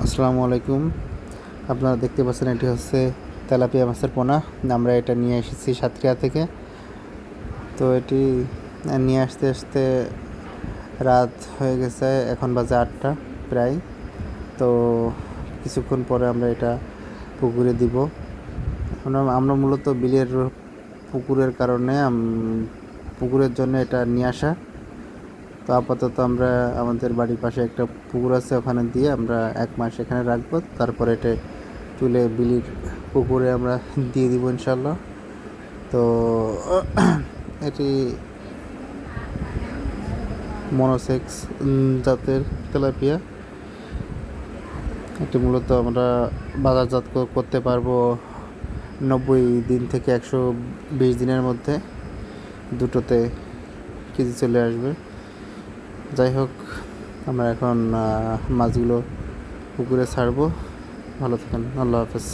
আসসালামু আলাইকুম। আপনারা দেখতে পাচ্ছেন এটি হচ্ছে তেলাপিয়া মাছের পোনা। আমরা এটা নিয়ে এসেছি সাতক্ষীরা থেকে। তো এটি নিয়ে আসতে আসতে রাত হয়ে গেছে, এখন বাজে 8টা প্রায়। তো কিছুক্ষণ পরে আমরা এটা পুকুরে দিব। আমরা মূলত বিলের পুকুরের কারণে পুকুরের জন্য এটা নিয়ে আসা। তো আপাতত আমরা আমাদের বাড়ির পাশে একটা পুকুর আছে, ওখানে দিয়ে আমরা 1 মাস এখানে রাখবো। তারপরে এটা তুলে বিলির পুকুরে আমরা দিয়ে দিব ইনশাল্লাহ। তো এটি মনোসেক্স জাতের তেলাপিয়া। এটি মূলত আমরা বাজারজাত করতে পারবো 90 দিন থেকে 120 দিনের মধ্যে। দুটোতে কেজি চলে আসবে। যাই হোক, আমরা এখন মাছগুলো পুকুরে ছাড়বো। ভালো থাকেন, আল্লাহ হাফেজ।